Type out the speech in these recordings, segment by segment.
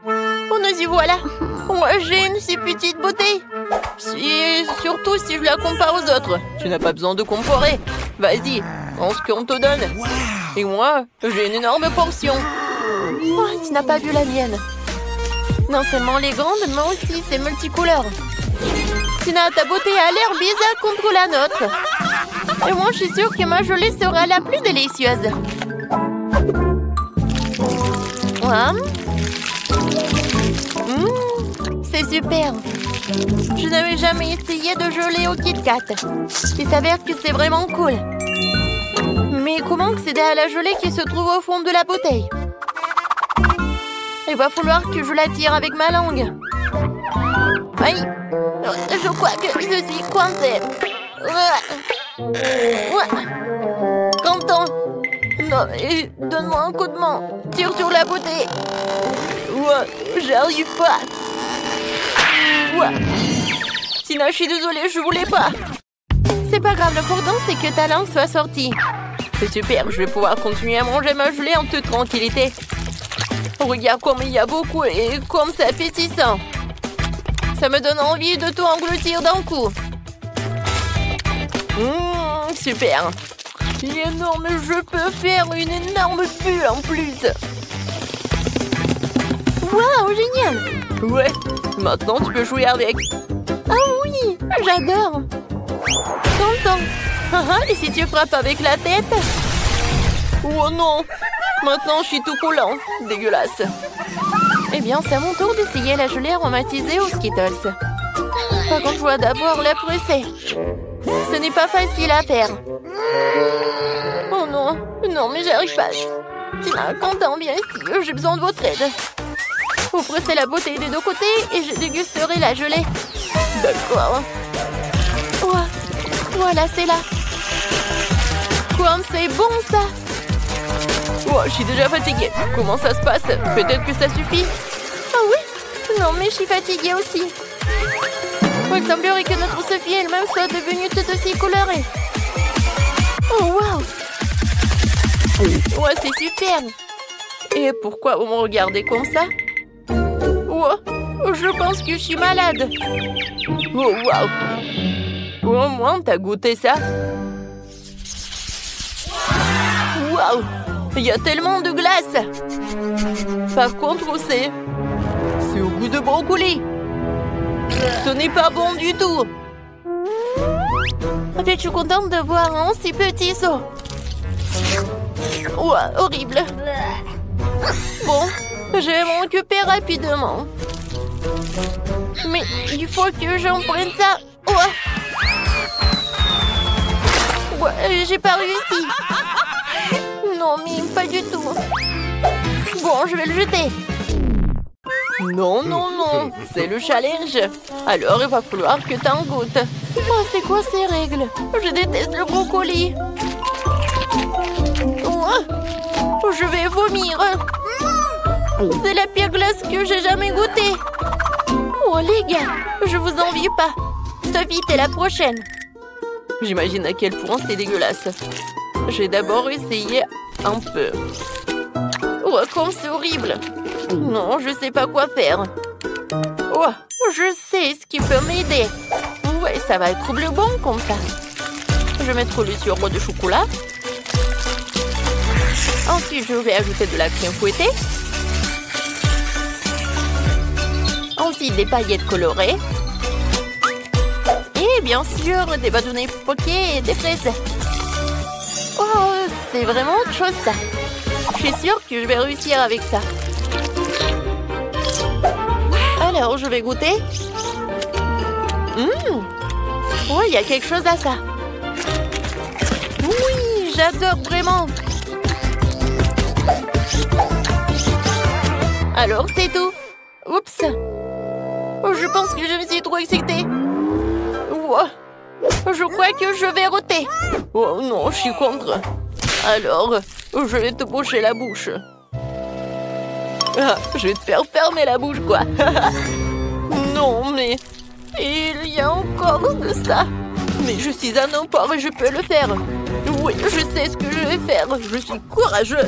Oh, nous y voilà. Moi, j'ai une si petite beauté. Surtout si je la compare aux autres. Tu n'as pas besoin de comparer. Vas-y, prends ce qu'on te donne. Et moi, j'ai une énorme portion. Oh, tu n'as pas vu la mienne. Non seulement elle est grande, mais aussi c'est multicouleur. Tina, ta beauté a l'air bizarre contre la nôtre. Et moi, je suis sûre que ma gelée sera la plus délicieuse. Ouais. C'est super. Je n'avais jamais essayé de gelée au Kit Kat. Il s'avère que c'est vraiment cool. Mais comment accéder à la gelée qui se trouve au fond de la bouteille? Il va falloir que je la tire avec ma langue. Aïe! Je crois que je suis coincée. Quentin! Non, donne-moi un coup de main. Tire sur la bouteille. J'arrive pas. Tina, je suis désolée, je voulais pas. C'est pas grave, l'important c'est que ta langue soit sortie. C'est super, je vais pouvoir continuer à manger ma gelée en toute tranquillité. Regarde comme il y a beaucoup et comme c'est appétissant. Ça me donne envie de tout engloutir d'un coup. Super. Il est énorme, je peux faire une énorme bulle en plus. Waouh, génial. Ouais, maintenant tu peux jouer avec. Ah oui, j'adore. Content. Et si tu frappes avec la tête? Oh non. Maintenant, je suis tout collant. Dégueulasse. Eh bien, c'est à mon tour d'essayer la gelée aromatisée aux Skittles. Par contre, je dois d'abord la presser. Ce n'est pas facile à faire. Oh non. Non, mais j'arrive pas. Tina, Quentin, viens ici. J'ai besoin de votre aide. Vous pressez la bouteille des deux côtés et je dégusterai la gelée. D'accord. Voilà, c'est là. Comme c'est bon, ça. Je suis déjà fatiguée. Comment ça se passe? Peut-être que ça suffit. Ah oui? Non, mais je suis fatiguée aussi. Il semblerait que notre Sophie elle-même soit devenue toute aussi colorée. Oh, waouh! Ouais, c'est super. Et pourquoi vous me regardez comme ça? Je pense que je suis malade. Oh, waouh! Au moins, t'as goûté ça? Waouh! Il y a tellement de glace. Par contre, c'est au goût de brocoli. Ce n'est pas bon du tout. En fait, je suis contente de voir un si petit saut. Horrible. Bon, je vais m'en occuper rapidement. Mais il faut que j'en prenne ça. J'ai pas réussi. Non, mais pas du tout. Bon, je vais le jeter. Non, c'est le challenge. Alors, il va falloir que t'en goûtes. C'est quoi ces règles? Je déteste le brocoli. Je vais vomir. C'est la pire glace que j'ai jamais goûtée. Les gars, je vous envie pas. Sophie, t'es la prochaine. J'imagine à quel point c'est dégueulasse. J'ai d'abord essayé un peu. Comme c'est horrible. Non, je sais pas quoi faire. Je sais ce qui peut m'aider. Ouais, ça va être le bon comme ça. Je vais mettre le sirop de chocolat. Ensuite, je vais ajouter de la crème fouettée. Ensuite, des paillettes colorées. Et bien sûr, des bâtonnets poqués et des fraises. C'est vraiment autre chose ça. Je suis sûre que je vais réussir avec ça. Alors, je vais goûter. Il y a quelque chose à ça. Oui, j'adore vraiment. Alors, c'est tout. Oups. Je pense que je me suis trop excitée. Je crois que je vais roter. Non, je suis contre. Alors, je vais te boucher la bouche. Je vais te faire fermer la bouche, quoi. Non, mais il y a encore de ça. Mais je suis un emport et je peux le faire. Oui, je sais ce que je vais faire. Je suis courageuse.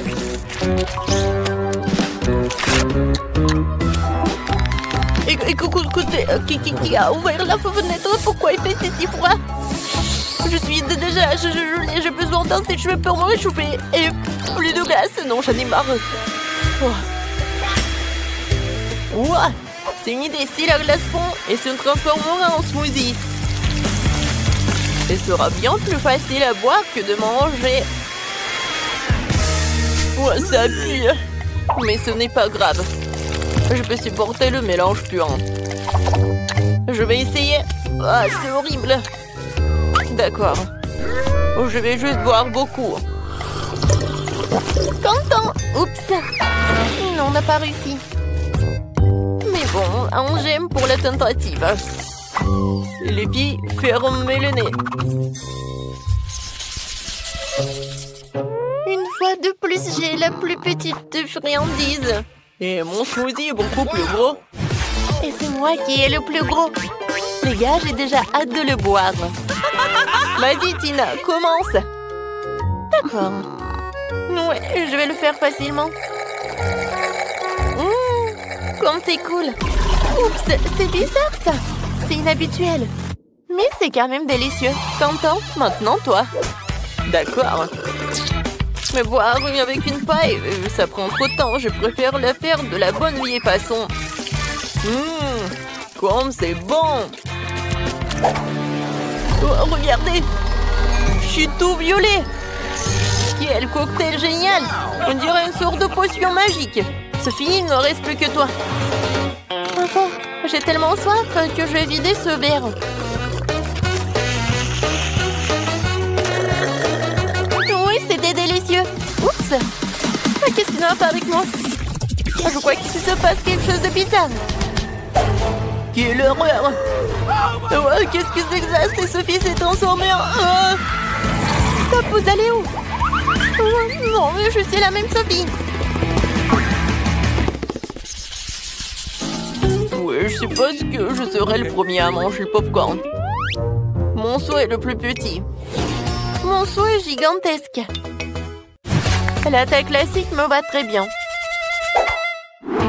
Qui a ouvert la fenêtre? Pourquoi il fait si froid? Je suis déjà gelée, j'ai besoin d'un sèche-cheveux pour me réchauffer. Et plus de glace, non, j'en ai marre. Ouah, c'est une idée, si la glace fond et se transformera en smoothie. Ce sera bien plus facile à boire que de manger. Ouah, ça pue. Mais ce n'est pas grave. Je peux supporter le mélange puant. Je vais essayer. Ah, c'est horrible. D'accord. Je vais juste boire beaucoup. Content. Oups. Non, on n'a pas réussi. Mais bon, un j'aime pour la tentative. Les filles, fermez le nez. Une fois de plus, j'ai la plus petite friandise. Et mon smoothie est beaucoup plus gros. Et c'est moi qui ai le plus gros. Les gars, j'ai déjà hâte de le boire. Vas-y, Tina, commence. D'accord. Ouais, je vais le faire facilement. Comme c'est cool. Oups, c'est bizarre ça. C'est inhabituel. Mais c'est quand même délicieux. T'entends? Maintenant, toi. D'accord. Mais boire avec une paille, ça prend trop de temps. Je préfère la faire de la bonne vieille façon. Comme c'est bon. Oh, regardez. Je suis tout violet. Quel cocktail génial. On dirait une sorte de potion magique. Sophie, il ne reste plus que toi. Enfin, j'ai tellement soif que je vais vider ce verre. Oui, c'était délicieux. Oups. Qu'est-ce qui ne va pas avec moi? Je crois qu'il se passe quelque chose de bizarre. Quelle horreur. Qu'est-ce que c'est que ça? C'est Sophie s'est transformée en... Stop, vous allez où? Non, mais je suis la même Sophie. Ouais, je suppose que je serai le premier à manger le popcorn. Mon seau est le plus petit. Mon seau est gigantesque. La taille classique me va très bien.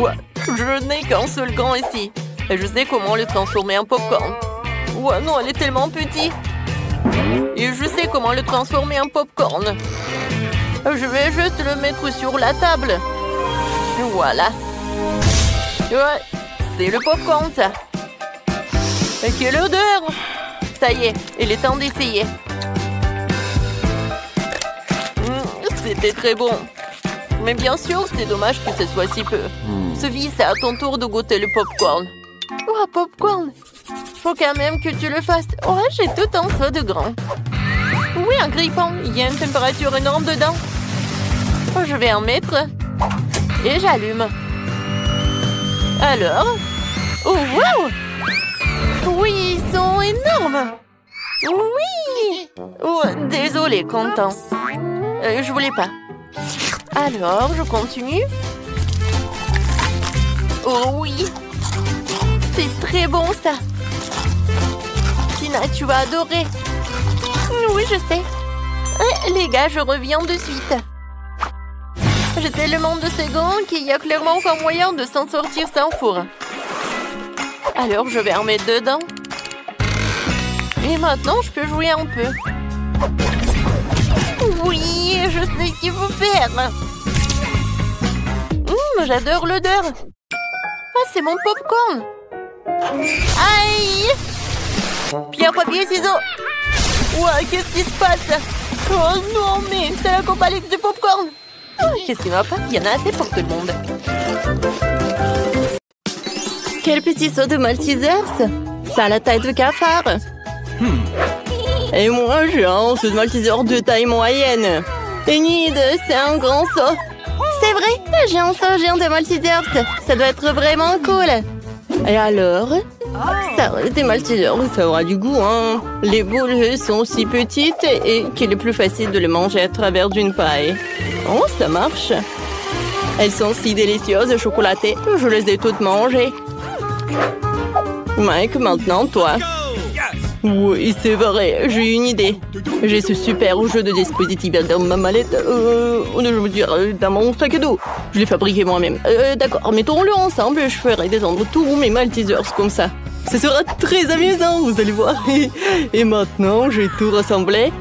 Ouais, je n'ai qu'un seul gant ici. Et je sais comment le transformer en popcorn. Ouais, non, elle est tellement petite. Et je sais comment le transformer en popcorn. Je vais juste le mettre sur la table. Voilà. Ouais, c'est le popcorn, ça. Et quelle odeur! Ça y est, il est temps d'essayer. C'était très bon. Mais bien sûr, c'est dommage que ce soit si peu. Sophie, c'est à ton tour de goûter le popcorn. Oh, popcorn! Faut quand même que tu le fasses. Oh, j'ai tout un seau de grand. Oui, un grille-pain. Il y a une température énorme dedans. Oh, je vais en mettre. Et j'allume. Alors? Oh, wow! Oui, ils sont énormes. Oui! Oh, désolé, Quentin. Je voulais pas. Alors, je continue. Oh oui! C'est très bon, ça. Tina, tu vas adorer. Oui, je sais. Les gars, je reviens de suite. J'ai tellement de secondes qu'il y a clairement aucun moyen de s'en sortir sans four. Alors, je vais en mettre dedans. Et maintenant, je peux jouer un peu. Oui, je sais ce qu'il faut faire. J'adore l'odeur. Ah, c'est mon popcorn. Aïe! Pierre, papier, ciseaux. Ouah, qu'est-ce qui se passe? Oh non, mais c'est la compagnie du popcorn. Qu'est-ce qui va pas? Il y en a assez pour tout le monde. Quel petit seau de Maltesers. Ça a la taille de cafard. Et moi, j'ai un seau de Malteser de taille moyenne. Enid, c'est un grand seau. C'est vrai, j'ai un seau géant de Maltesers. Ça doit être vraiment cool. Et alors? Ça, des Maltesers, ça aura du goût, hein. Les boules sont si petites et qu'il est plus facile de les manger à travers d'une paille. Oh, ça marche. Elles sont si délicieuses, chocolatées. Je les ai toutes mangées. Mike, maintenant, toi. Oui, c'est vrai, j'ai une idée. J'ai ce super jeu de dispositif dans ma mallette. Je veux dire, dans mon sac à dos. Je l'ai fabriqué moi-même. D'accord, mettons-le ensemble, je ferai descendre tous mes Maltesers comme ça. Ce sera très amusant, vous allez voir. Et maintenant, j'ai tout rassemblé.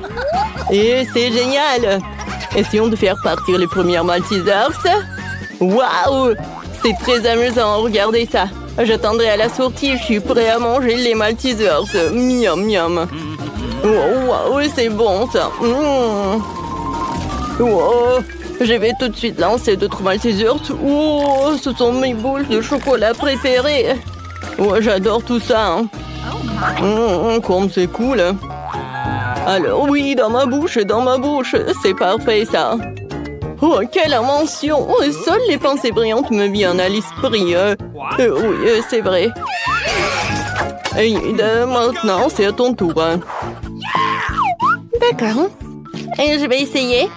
Et c'est génial. Essayons de faire partir les premières Maltesers. Waouh! C'est très amusant, regardez ça. J'attendrai à la sortie, je suis prêt à manger les Maltesers. Miam, miam. Waouh, c'est bon ça. Wow. Je vais tout de suite lancer d'autres Maltesers. Oh, ce sont mes boules de chocolat préférées. Oh, j'adore tout ça. Comme c'est cool. Alors oui, dans ma bouche. C'est parfait ça. Oh, quelle invention! Seules les pensées brillantes me viennent à l'esprit. Oui, c'est vrai. Et maintenant, c'est à ton tour. D'accord. Et je vais essayer.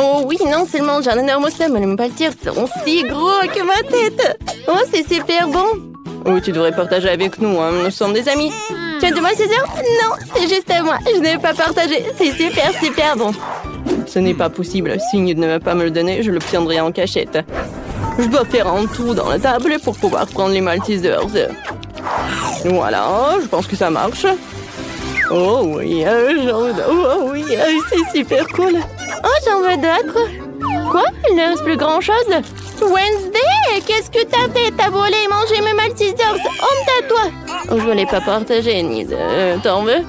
Oh oui, non seulement j'ai un énorme seum, les Maltesers sont si gros que ma tête. Oh, c'est super bon. Oh, tu devrais partager avec nous, hein. Nous sommes des amis. Tu as de Maltesers? Non, c'est juste à moi. Je n'ai pas partagé. C'est super, super bon. Ce n'est pas possible. S'il ne va pas me le donner, je l'obtiendrai en cachette. Je dois faire un trou dans la table pour pouvoir prendre les Maltesers. Voilà, je pense que ça marche. Oh oui, oh oui, c'est super cool. Oh, j'en veux d'autres. Quoi? Il ne reste plus grand-chose? Wednesday, qu'est-ce que t'as fait? T'as volé et mangé mes Maltesers. Honte à toi. Oh, je ne l'ai pas partagé, Nise. T'en veux?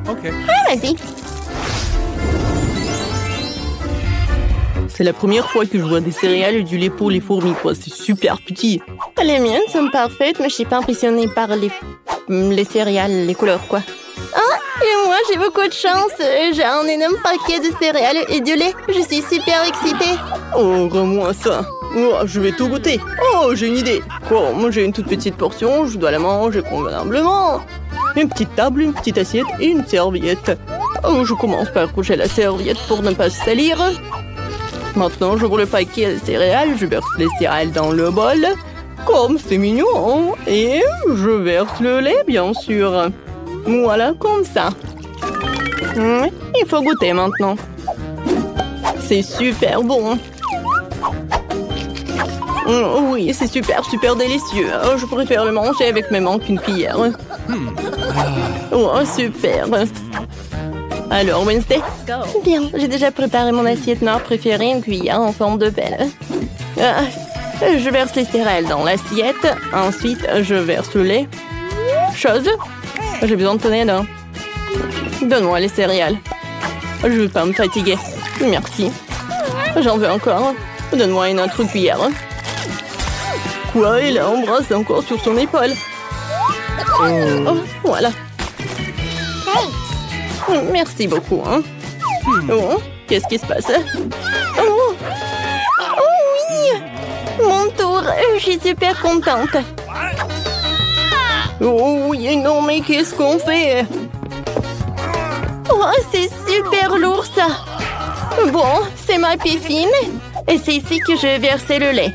Ok. Ah, vas-y. C'est la première fois que je vois des céréales et du lait pour les fourmis, quoi. C'est super petit. Les miennes sont parfaites, mais je suis pas impressionnée par les céréales, les couleurs, quoi. Ah, et moi, j'ai beaucoup de chance. J'ai un énorme paquet de céréales et du lait. Je suis super excitée. Oh, rends-moi ça. Oh, je vais tout goûter. Oh, j'ai une idée. Quoi, moi, j'ai une toute petite portion. Je dois la manger convenablement. Une petite table, une petite assiette et une serviette. Oh, je commence par coucher la serviette pour ne pas se salir. Maintenant, j'ouvre le paquet de céréales, je verse les céréales dans le bol. Comme c'est mignon. Et je verse le lait, bien sûr. Voilà, comme ça. Il faut goûter maintenant. C'est super bon. Oui, c'est super, super délicieux. Je préfère le manger avec mes mains qu'une cuillère. Oh, super. Alors, Wednesday? Bien, j'ai déjà préparé mon assiette noire préférée, une cuillère en forme de pelle. Je verse les céréales dans l'assiette. Ensuite, je verse le lait. Chose? J'ai besoin de ton aide. Donne-moi les céréales. Je ne veux pas me fatiguer. Merci. J'en veux encore. Donne-moi une autre cuillère. Quoi? Il a embrassé encore sur son épaule. Oh, voilà. Merci beaucoup. Hein. Oh, qu'est-ce qui se passe? Oh. Oui! Mon tour. Je suis super contente. Oh oui, non, mais qu'est-ce qu'on fait? Oh, c'est super lourd, ça. Bon, c'est ma piscine. Et c'est ici que je vais verser le lait.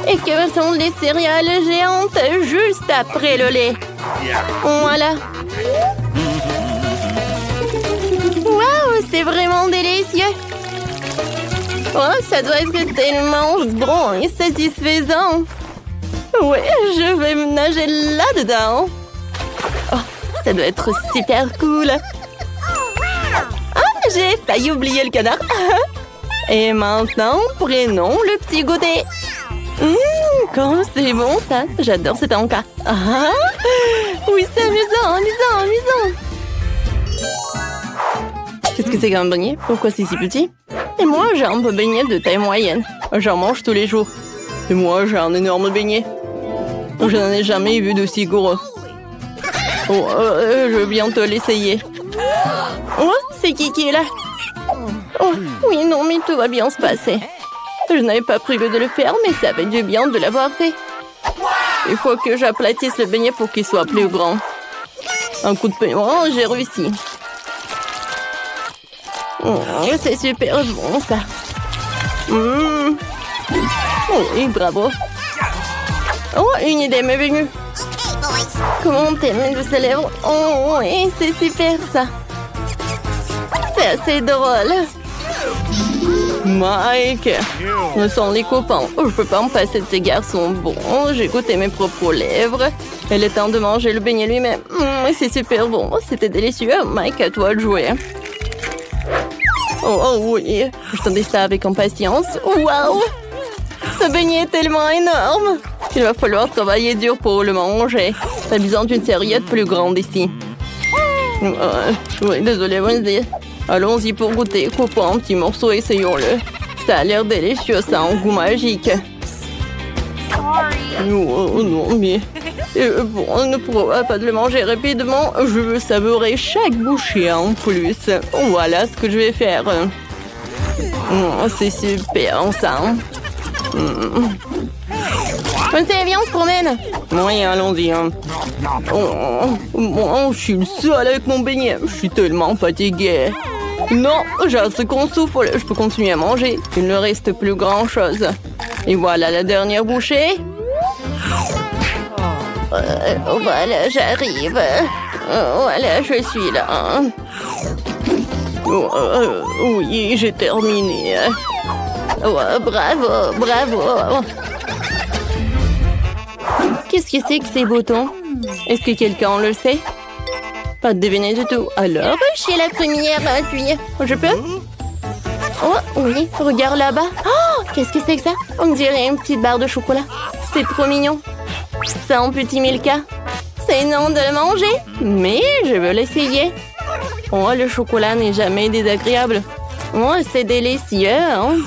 Et que sont les céréales géantes juste après le lait. Voilà. Waouh, c'est vraiment délicieux. Oh, ça doit être tellement bon et satisfaisant. Ouais, je vais me nager là-dedans. Oh, ça doit être super cool. Ah, j'ai failli oublier le canard. Et maintenant, prenons le petit goûter. Comme c'est bon ça. J'adore cet encas. Ah, oui, c'est amusant, amusant, amusant. Qu'est-ce que c'est qu'un beignet? Pourquoi c'est si petit? Et moi, j'ai un peu beignet de taille moyenne. J'en mange tous les jours. Et moi, j'ai un énorme beignet. Je n'en ai jamais vu d'aussi gros. Oh, je veux bientôt l'essayer. Oh, c'est qui est là? Oh, oui, non, mais tout va bien se passer. Je n'avais pas prévu de le faire, mais ça fait du bien de l'avoir fait. Il faut que j'aplatisse le beignet pour qu'il soit plus grand. Un coup de peigne. Oh, j'ai réussi. Oh, c'est super bon, ça. Oh, oui, bravo. Oh, une idée m'est venue. Comment t'aimes mes douces lèvres? Oh, oui, c'est super ça. C'est assez drôle. Mike, Nous sommes les copains. Je peux pas me passer de ces garçons. Bon, j'ai goûté mes propres lèvres. Il est temps de manger le beignet lui-même. C'est super bon. C'était délicieux. Mike, à toi de jouer. Oh oui, j'attendais ça avec impatience. Waouh! Ce beignet est tellement énorme. Il va falloir travailler dur pour le manger. T'as besoin d'une serviette plus grande ici. Oui, désolé, Wednesday. Allons-y pour goûter. Coupons un petit morceau, essayons-le. Ça a l'air délicieux, ça a un goût magique. Oh non, mais... bon, on ne pourra pas de le manger rapidement. Je veux savourer chaque bouchée en plus. Voilà ce que je vais faire. C'est super, ça. Viens, on se promène. Oui, allons-y. Je suis le seul avec mon beignet. Je suis tellement fatiguée. Non, j'ai assez qu'on souffle. Je peux continuer à manger. Il ne reste plus grand-chose. Et voilà la dernière bouchée. Voilà, j'arrive. Voilà, je suis là. Oui, j'ai terminé. Bravo, bravo. Qu'est-ce que c'est que ces boutons? Est-ce que quelqu'un le sait? Pas de deviner du tout. Alors, je suis la première à appuyer. Je peux? Oh, oui, regarde là-bas. Oh, qu'est-ce que c'est que ça? On dirait une petite barre de chocolat. C'est trop mignon. C'est un petit Milka. C'est non de le manger, mais je veux l'essayer. Oh, le chocolat n'est jamais désagréable. Oh, c'est délicieux, hein?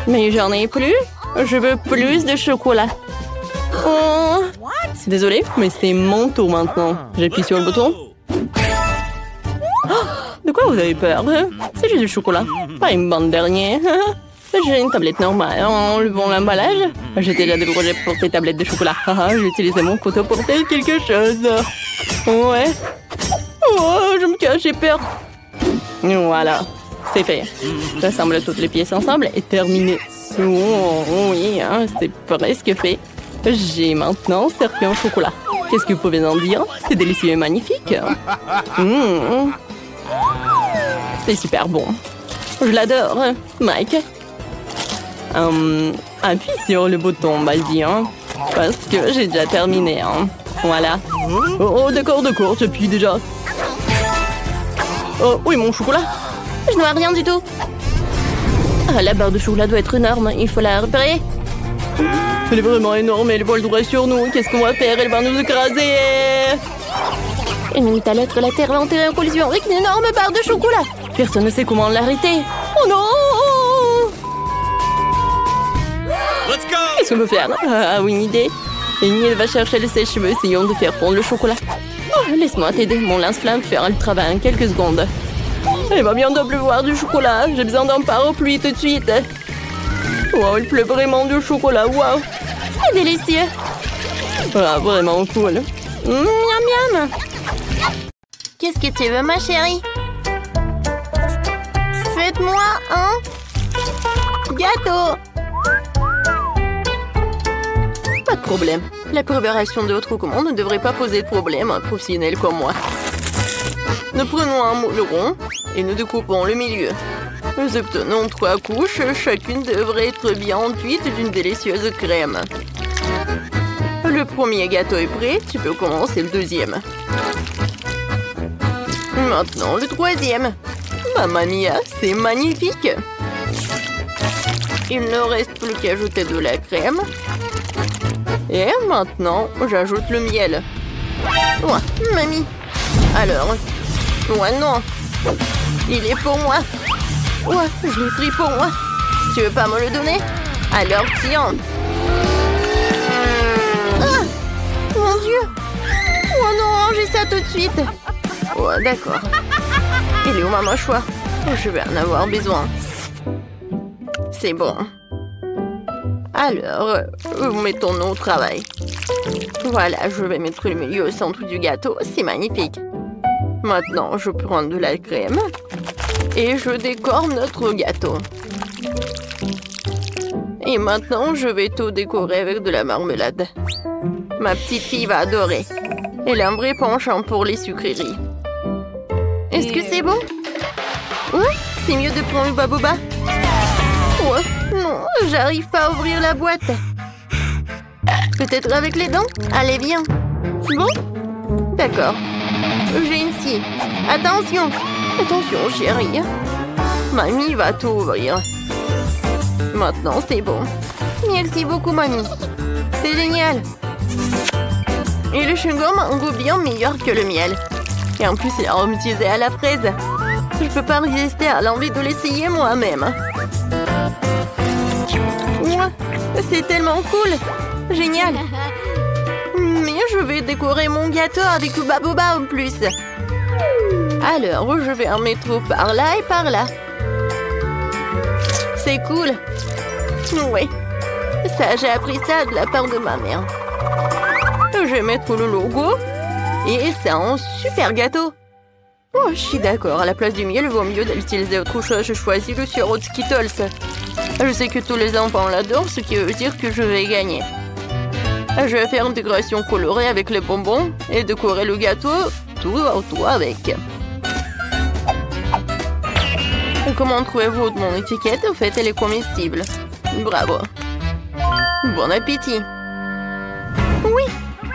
Mais j'en ai plus. Je veux plus de chocolat. Oh. Désolée, mais c'est mon tour maintenant. J'appuie sur le bouton. Oh, de quoi vous avez peur? C'est juste du chocolat, pas une bande dernière. J'ai une tablette normale. Enlevons l'emballage. J'ai déjà des projets pour tes tablettes de chocolat. J'ai utilisé mon couteau pour faire quelque chose. Ouais. Oh, je me cache, j'ai peur. Voilà, c'est fait. J'assemble toutes les pièces ensemble et terminé. Oh, oui, hein, c'est presque fait. J'ai maintenant servi en chocolat. Qu'est-ce que vous pouvez en dire? C'est délicieux et magnifique. C'est super bon. Je l'adore. Mike. Appuie sur le bouton, vas-y, hein, parce que j'ai déjà terminé. Hein. Voilà. Oh, d'accord, j'appuie déjà. Oh, oui, mon chocolat. Je ne vois rien du tout. Ah, la barre de chocolat doit être énorme. Il faut la repérer. Elle est vraiment énorme, elle vole droit sur nous. Qu'est-ce qu'on va faire? Elle va nous écraser. Une minute à l'autre, la Terre va entrer en collision avec une énorme barre de chocolat. Personne ne sait comment l'arrêter. Oh non! Qu'est-ce qu'on peut faire? Ah oui, une idée. Amy, elle va chercher le sèche-cheveux. Essayons de faire fondre le chocolat. Oh, laisse-moi t'aider. Mon lance-flamme fera le travail en quelques secondes. Il va bientôt pleuvoir du chocolat. J'ai besoin d'un parapluie tout de suite. Wow, il pleut vraiment du chocolat. Wow. C'est délicieux. Ah, vraiment cool. Miam miam. Qu'est-ce que tu veux, ma chérie? Faites-moi un gâteau. Pas de problème. La préparation de votre commande ne devrait pas poser de problème à un professionnel comme moi. Nous prenons un moule rond et nous découpons le milieu. Nous obtenons 3 couches. Chacune devrait être bien enduite d'une délicieuse crème. Le premier gâteau est prêt. Tu peux commencer le deuxième. Maintenant, le troisième. Mamma mia, c'est magnifique. Il ne reste plus qu'à ajouter de la crème. Et maintenant, j'ajoute le miel. Ouais, mamie. Alors, ouais, non. Il est pour moi. Ouais, je l'ai pris pour moi. Tu veux pas me le donner? Alors tiens. Ah, mon Dieu. Oh non, rangez ça tout de suite. Ouais, d'accord. Il est où ma mâchoire? Je vais en avoir besoin. C'est bon. Alors, mettons-nous au travail. Voilà, je vais mettre le milieu au centre du gâteau. C'est magnifique. Maintenant, je prends de la crème et je décore notre gâteau. Et maintenant, je vais tout décorer avec de la marmelade. Ma petite fille va adorer. Elle a un vrai penchant pour les sucreries. Est-ce que c'est bon? Ouais, c'est mieux de prendre le baboba. Ouais, non, j'arrive pas à ouvrir la boîte. Peut-être avec les dents? Allez, viens. C'est bon? D'accord. J'ai une scie. Attention. Attention, chérie. Mamie va tout ouvrir. Maintenant, c'est bon. Merci beaucoup, mamie. C'est génial. Et le chewing-gum a un goût bien meilleur que le miel. Et en plus, il est aromatisé à la fraise. Je peux pas résister à l'envie de l'essayer moi-même. Ouais, c'est tellement cool. Génial. Mais je vais décorer mon gâteau avec le baboba en plus. Alors, je vais en mettre par là et par là. C'est cool. Ouais. Ça, j'ai appris ça de la part de ma mère. Je vais mettre le logo. Et c'est un super gâteau. Oh, je suis d'accord. À la place du miel, il vaut mieux d'utiliser autre chose. Je choisis le sirop de Skittles. Je sais que tous les enfants l'adorent, ce qui veut dire que je vais gagner. Je vais faire une décoration colorée avec les bonbons et décorer le gâteau tout autour avec. Et comment trouvez-vous mon étiquette? En fait, elle est comestible. Bravo. Bon appétit. Oui,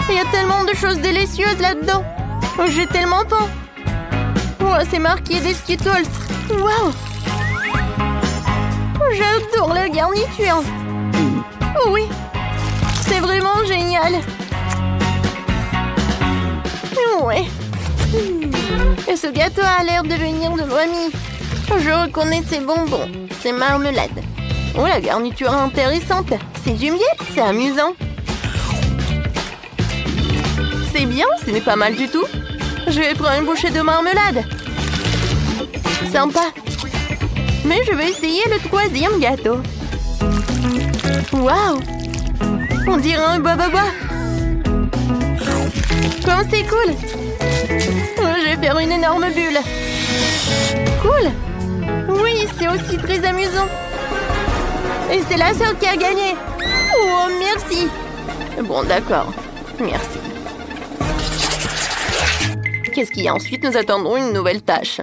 il y a tellement de choses délicieuses là-dedans. J'ai tellement faim. Oh, c'est marqué des Skittles. Waouh! J'adore la garniture. Oui, c'est vraiment génial. Ouais. Et ce gâteau a l'air de venir de mamie. Je reconnais ces bonbons. C'est marmelade. Oh, la garniture est intéressante. C'est du miel, c'est amusant. C'est bien, ce n'est pas mal du tout. Je vais prendre une bouchée de marmelade. Sympa. Mais je vais essayer le troisième gâteau. Waouh! On dirait un bababa. Comme c'est cool! Je vais faire une énorme bulle. Cool! Oui, c'est aussi très amusant. Et c'est la seule qui a gagné. Oh, merci! Bon, d'accord. Merci. Qu'est-ce qu'il y a ensuite? Nous attendons une nouvelle tâche.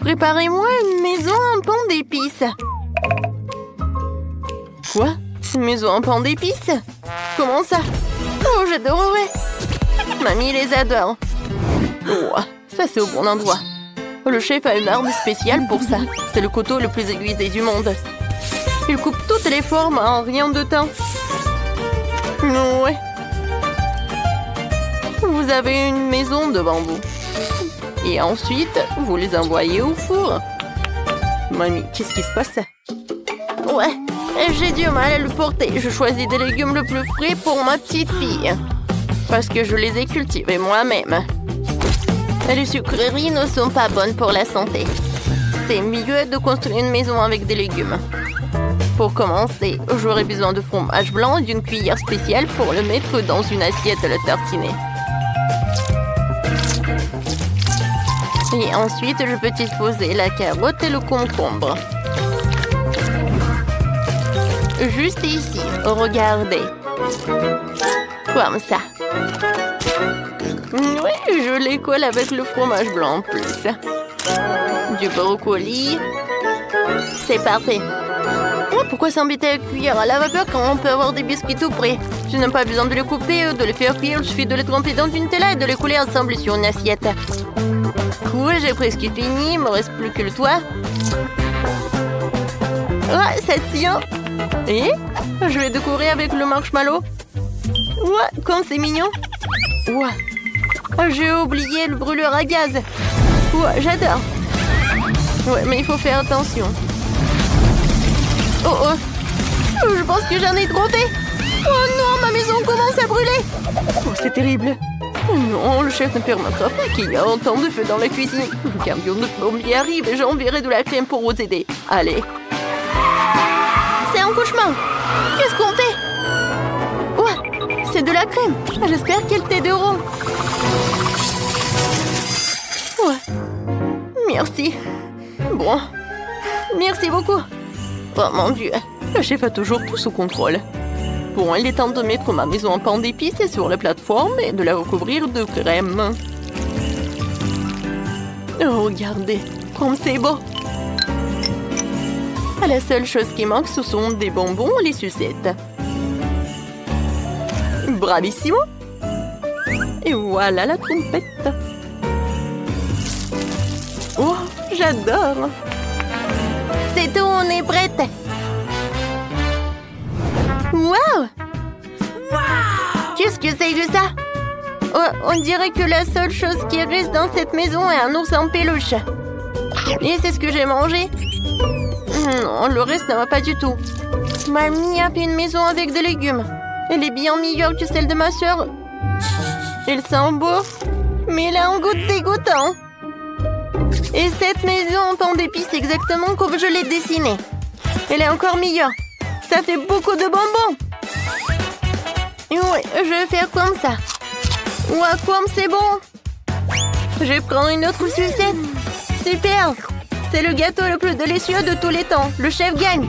Préparez-moi une maison en pan d'épices. Quoi? Une maison en pan d'épices? Comment ça? Oh, j'adorerais. Mamie les adore. Oh, ça c'est au bon endroit. Le chef a une arme spéciale pour ça. C'est le couteau le plus aiguisé du monde. Il coupe toutes les formes en rien de temps. Ouais. Vous avez une maison devant vous. Et ensuite, vous les envoyez au four. Mamie, qu'est-ce qui se passe? Ouais, j'ai du mal à le porter. Je choisis des légumes le plus frais pour ma petite fille. Parce que je les ai cultivés moi-même. Les sucreries ne sont pas bonnes pour la santé. C'est mieux de construire une maison avec des légumes. Pour commencer, j'aurai besoin de fromage blanc et d'une cuillère spéciale pour le mettre dans une assiette à le tartiner. Et ensuite, je peux disposer la carotte et le concombre. Juste ici, regardez. Comme ça. Oui, je les colle avec le fromage blanc en plus. Du brocoli. C'est parfait. Oh, pourquoi s'embêter à cuire à la vapeur quand on peut avoir des biscuits tout prêts? Je n'ai pas besoin de les couper ou de les faire cuire. Il suffit de les tremper dans une Nutella et de les couler ensemble sur une assiette. Cool, j'ai presque fini. Il me reste plus que le toit. Ouais, ça tient. Et je vais décorer avec le marshmallow. Ouais, comme c'est mignon. Ouais. J'ai oublié le brûleur à gaz. Ouais, j'adore. Ouais, mais il faut faire attention. Oh oh. Je pense que j'en ai trop fait. Oh non, ma maison commence à brûler. Oh, c'est terrible. Oh non, le chef ne permettra pas qu'il y ait autant de feu dans la cuisine. Le camion de plombier arrive et j'enverrai de la crème pour vous aider. Allez. C'est un cauchemar. Qu'est-ce qu'on fait? Ouais, c'est de la crème. J'espère qu'elle t'aideront. Ouais. Merci. Bon. Merci beaucoup. Oh mon Dieu, Le chef a toujours tout sous contrôle. Bon, il est temps de mettre ma maison en pain d'épices sur la plateforme et de la recouvrir de crème. Oh, regardez, comme c'est beau! La seule chose qui manque, ce sont des bonbons et les sucettes. Bravissimo! Et voilà la trompette. Oh, j'adore! C'est tout, on est prête. Wow! Qu'est-ce que c'est que ça? Oh, on dirait que la seule chose qui reste dans cette maison est un ours en peluche. Et c'est ce que j'ai mangé. Non, le reste ne va pas du tout. Mamie a fait une maison avec des légumes. Elle est bien meilleure que celle de ma sœur. Elle sent beau, mais elle a un goût dégoûtant. Et cette maison en pain d'épices exactement comme je l'ai dessinée. Elle est encore meilleure. Ça fait beaucoup de bonbons. Oui, je vais faire comme ça. Ouah, comme c'est bon. Je vais prendre une autre sucette. Super. C'est le gâteau le plus délicieux de tous les temps. Le chef gagne.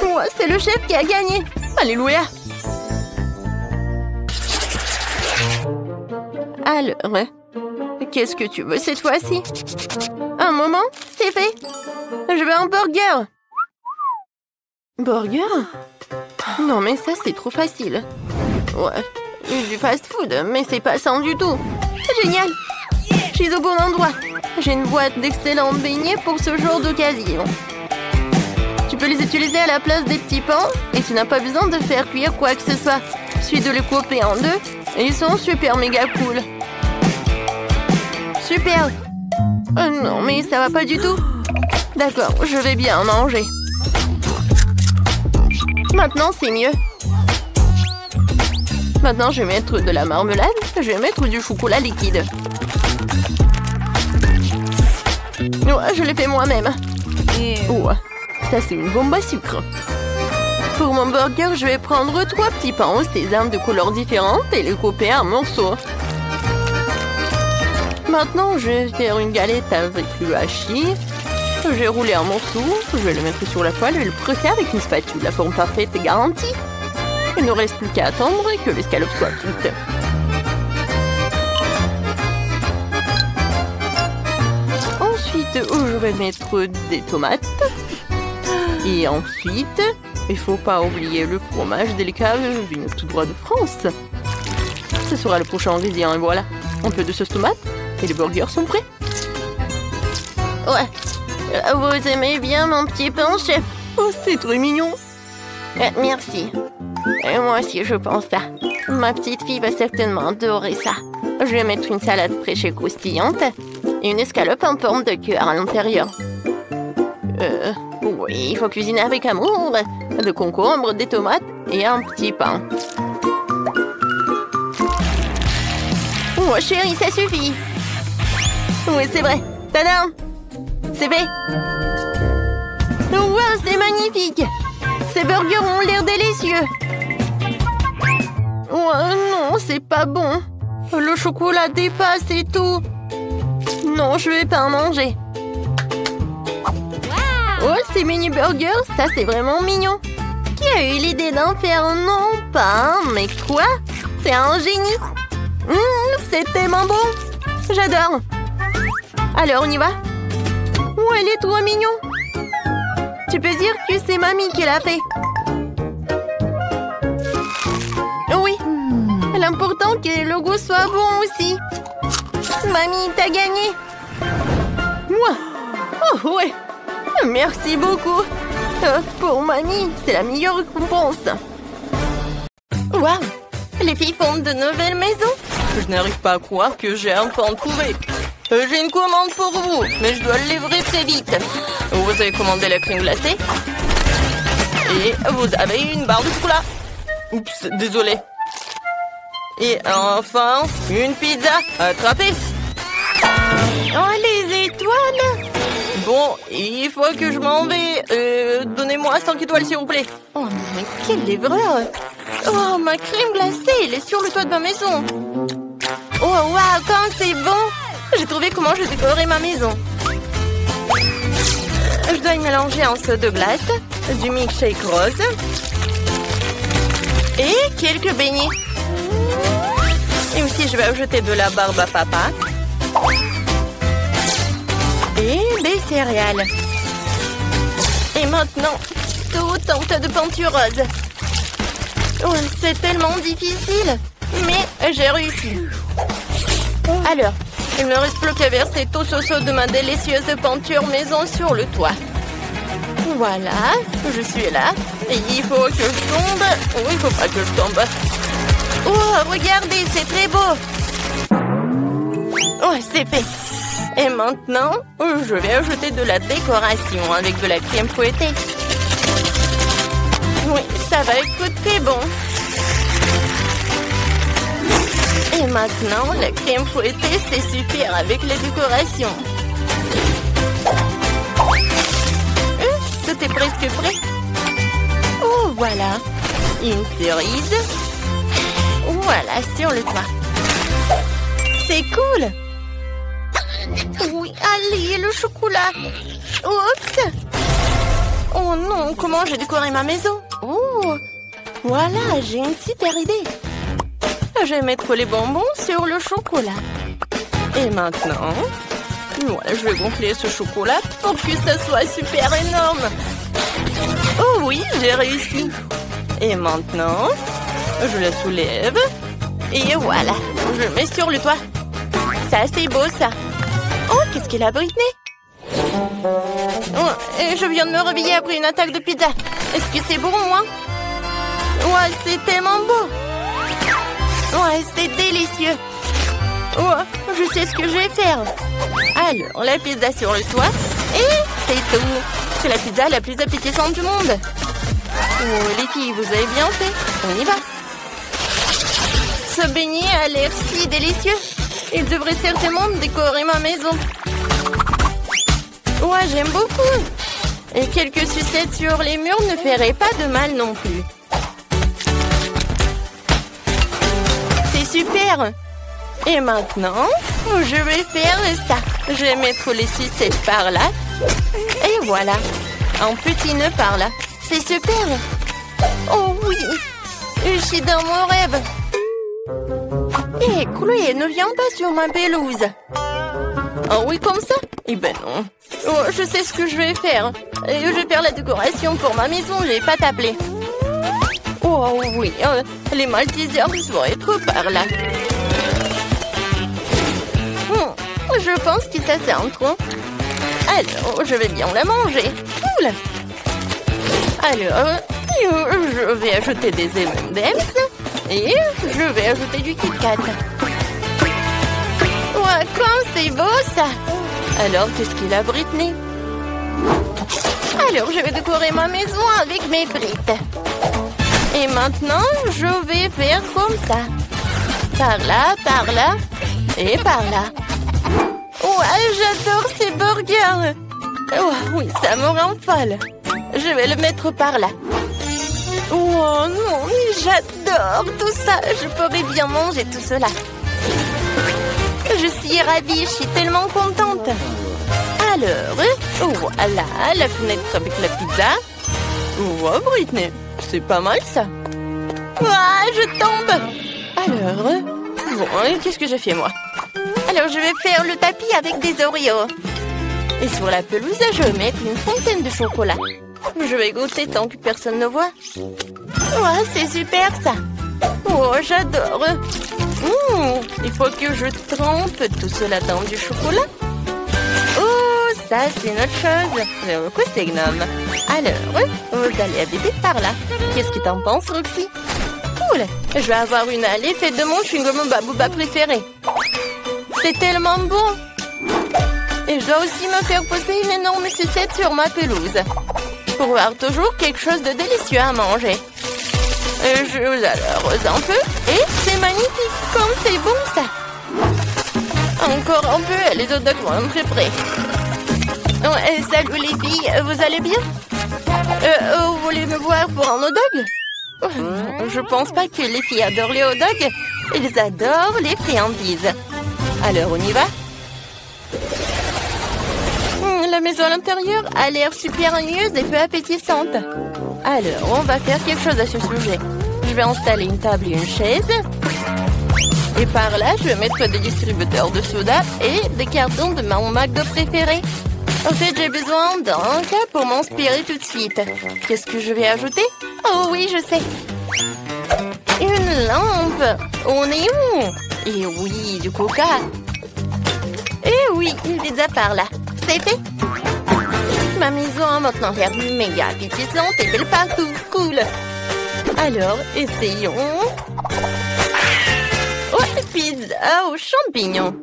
Ouah, c'est le chef qui a gagné. Alléluia. Alors, qu'est-ce que tu veux cette fois-ci? Un moment, c'est fait. Je veux un burger. Burger? Non, mais ça, c'est trop facile. Ouais, du fast-food, mais c'est pas sain du tout. Génial. Je suis au bon endroit. J'ai une boîte d'excellents beignets pour ce genre d'occasion. Tu peux les utiliser à la place des petits pains et tu n'as pas besoin de faire cuire quoi que ce soit. Il suffit de les couper en deux et ils sont super méga cool. Super. Non, mais ça va pas du tout. D'accord, je vais bien manger. Maintenant, c'est mieux. Maintenant, je vais mettre de la marmelade. Je vais mettre du chocolat liquide. Ouais, je l'ai fait moi-même. Ouais, ça, c'est une bombe à sucre. Pour mon burger, je vais prendre 3 petits pains au sésame de couleurs différentes et les couper en morceaux. Maintenant, je vais faire une galette avec le hachis. Je vais rouler un morceau, je vais le mettre sur la poêle et le presser avec une spatule. La forme parfaite est garantie. Il ne reste plus qu'à attendre que l'escalope soit cuite. Ensuite, je vais mettre des tomates. Et ensuite, il ne faut pas oublier le fromage délicat venu tout droit de France. Ce sera le prochain ingrédient et voilà. Un peu de sauce tomate et les burgers sont prêts. Ouais. Vous aimez bien mon petit pain, chef? Oh, c'est très mignon. Merci. Et moi aussi, je pense ça. Ma petite fille va certainement adorer ça. Je vais mettre une salade fraîche et croustillante et une escalope en forme de cœur à l'intérieur. Oui, il faut cuisiner avec amour. De concombre, des tomates et un petit pain. Oh, chérie, ça suffit. Oui, c'est vrai. Tadam! C'est fait. Wow, c'est magnifique. Ces burgers ont l'air délicieux. Oh non, c'est pas bon. Le chocolat dépasse et tout. Non, je vais pas en manger. Oh, ces mini burgers, ça c'est vraiment mignon. Qui a eu l'idée d'en faire non pas un, mais quoi? C'est un génie. C'est tellement bon. J'adore. Alors, on y va? Oh, elle est trop mignon. Tu peux dire que c'est mamie qui l'a fait. Oui. L'important que le goût soit bon aussi. Mamie, t'as gagné. Moi? Oh, ouais. Merci beaucoup. Pour mamie, c'est la meilleure récompense. Waouh! Les filles font de nouvelles maisons. Je n'arrive pas à croire que j'ai enfin trouvé. J'ai une commande pour vous, mais je dois le livrer très vite. Vous avez commandé la crème glacée. Et vous avez une barre de chocolat. Oups, désolé. Et enfin, une pizza. Attrapée. Oh, les étoiles! Bon, il faut que je m'en vais. Donnez-moi 5 étoiles, s'il vous plaît. Oh, mais quelle livreur! Oh, ma crème glacée, elle est sur le toit de ma maison. Oh, waouh, quand c'est bon! J'ai trouvé comment je décorerai ma maison. Je dois y mélanger un seau de glace, du milkshake rose et quelques beignets. Et aussi, je vais ajouter de la barbe à papa et des céréales. Et maintenant, tout un tas de peinture rose. Oh, c'est tellement difficile, mais j'ai réussi. Alors, il ne me reste plus qu'à verser tout ce seau de ma délicieuse peinture maison sur le toit. Voilà, je suis là. Et il faut que je tombe. Oh, il faut pas que je tombe. Oh, regardez, c'est très beau. Oh, c'est fait. Et maintenant, je vais ajouter de la décoration avec de la crème fouettée. Oui, ça va être très bon. Et maintenant, la crème fouettée, c'est super avec les décorations. Tout est presque prêt. Oh, voilà. Une cerise. Voilà, sur le toit. C'est cool. Oui, allez, le chocolat. Oups. Oh non, comment j'ai décoré ma maison? Oh, voilà, j'ai une super idée. Je vais mettre les bonbons sur le chocolat. Et maintenant, voilà, je vais gonfler ce chocolat pour que ça soit super énorme. Oh oui, j'ai réussi. Et maintenant, je la soulève. Et voilà, je le mets sur le toit. Ça, c'est beau, ça. Oh, qu'est-ce qu'elle a, Britney? Oh, et je viens de me réveiller après une attaque de pizza. Est-ce que c'est bon, moi? Ouais, c'est tellement beau. Ouais, c'est délicieux. Oh, je sais ce que je vais faire. Alors, la pizza sur le toit. Et c'est tout. C'est la pizza la plus appétissante du monde. Oh, les filles, vous avez bien fait. On y va. Ce beignet a l'air si délicieux. Il devrait certainement décorer ma maison. Ouais, j'aime beaucoup. Et quelques sucettes sur les murs ne feraient pas de mal non plus. C'est super. Et maintenant, je vais faire ça. Je vais mettre les sucettes par là. Et voilà. Un petit nœud par là. C'est super. Oh oui. Je suis dans mon rêve. Hé, Chloé, ne viens pas sur ma pelouse. Oh oui, comme ça? Eh ben non. Oh, je sais ce que je vais faire. Je vais faire la décoration pour ma maison, je vais pas t'appeler. Oh oui, les Maltesers vont être par là. Je pense que ça c'est un tronc. Alors, je vais bien la manger. Cool. Alors, je vais ajouter des M&M's et je vais ajouter du Kit Kat. Ouais, comme c'est beau ça. Alors, qu'est-ce qu'il a, Britney? Alors, je vais décorer ma maison avec mes briques. Et maintenant, je vais faire comme ça. Par là, et par là. Ouais, j'adore ces burgers. Oh, oui, ça me rend folle. Je vais le mettre par là. Oh non, j'adore tout ça. Je pourrais bien manger tout cela. Je suis ravie, je suis tellement contente. Alors, voilà, la fenêtre avec la pizza. Oh, Britney, c'est pas mal ça. Ah, je tombe. Alors, bon, qu'est-ce que j'ai fait moi? Alors, je vais faire le tapis avec des Oreos. Et sur la pelouse, je vais mettre une fontaine de chocolat. Je vais goûter tant que personne ne voit. Ouais, c'est super ça. Oh, j'adore. Il faut que je trempe tout cela dans du chocolat. Oh, ça, c'est une autre chose. J'aime beaucoup ces gnomes. Alors, vous allez habiter par là. Qu'est-ce que t'en penses, Roxy? Cool. Je vais avoir une allée faite de mon chewing-gum Babouba préféré. C'est tellement bon. Et je dois aussi me faire poser une énorme sucette sur ma pelouse. Pour avoir toujours quelque chose de délicieux à manger. Je vous arrose un peu. Et c'est magnifique. Comme c'est bon ça. Encore un peu. Les hot dogs vont être prêts. Salut les filles. Vous allez bien? Vous voulez me voir pour un hot dog? Je pense pas que les filles adorent les hot dogs. Ils adorent les friandises. Alors on y va? La La maison à l'intérieur a l'air superlumineuse et peu appétissante. Alors, on va faire quelque chose à ce sujet. Je vais installer une table et une chaise. Et par là, je vais mettre des distributeurs de soda et des cartons de mon McDo préféré. En fait, j'ai besoin d'un cas pour m'inspirer tout de suite. Qu'est-ce que je vais ajouter? Oh oui, je sais. Une lampe au néon. Et oui, du coca. Et oui, une pizza par là. C'est fait. Ma maison a maintenant l'air méga appétissante et belle partout. Cool. Alors, essayons. Oh, pizza aux champignons.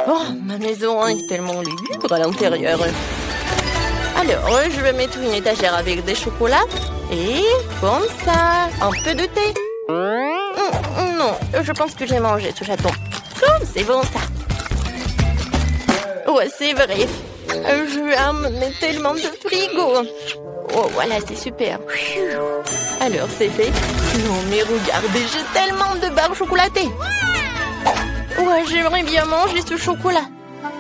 Oh, ma maison est tellement lugubre à l'intérieur. Alors, je vais mettre une étagère avec des chocolats. Et comme ça, un peu de thé. Non, je pense que j'ai mangé ce chaton. Oh, c'est bon ça. Ouais, c'est vrai. Je vais amener tellement de frigo. Oh, voilà, c'est super. Alors, c'est fait. Non, mais regardez, j'ai tellement de barres chocolatées. Ouais, j'aimerais bien manger ce chocolat.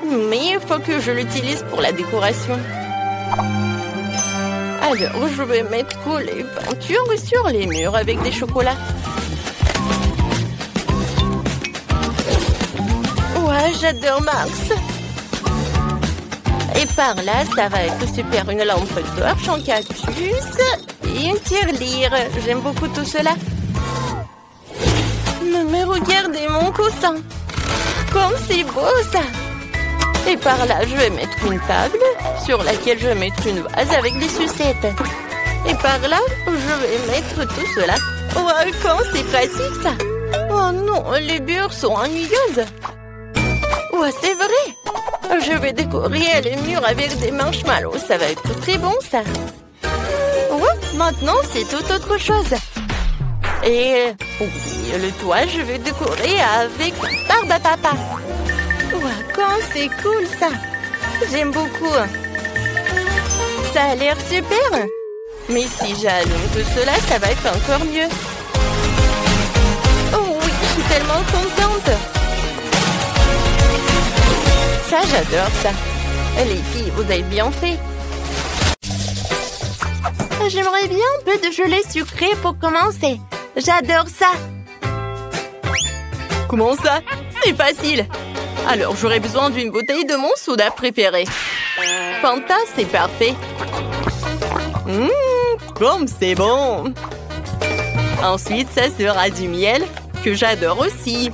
Mais il faut que je l'utilise pour la décoration. Alors, je vais mettre les peintures sur les murs avec des chocolats. Ouais, j'adore Max. Et par là, ça va être super. Une lampe torche en cactus et une tirelire. J'aime beaucoup tout cela. Mais regardez mon coussin. Comme c'est beau ça. Et par là, je vais mettre une table sur laquelle je vais mettre une vase avec des sucettes. Et par là, je vais mettre tout cela. Oh, comme c'est pratique ça. Oh non, les murs sont ennuyeuses. Ouais, c'est vrai. Je vais décorer les murs avec des marshmallows. Ça va être très bon ça. Ouais, maintenant c'est tout autre chose. Et oui, le toit, je vais décorer avec barbe à papa. Ouais, quand c'est cool ça. J'aime beaucoup. Ça a l'air super. Mais si j'allume tout cela, ça va être encore mieux. Oh oui, je suis tellement contente. Ça, j'adore ça. Les filles, vous avez bien fait. J'aimerais bien un peu de gelée sucrée pour commencer. J'adore ça. Comment ça? C'est facile. Alors, j'aurais besoin d'une bouteille de mon soda préféré. Fanta, c'est parfait. Comme c'est bon. Ensuite, ça sera du miel, que j'adore aussi.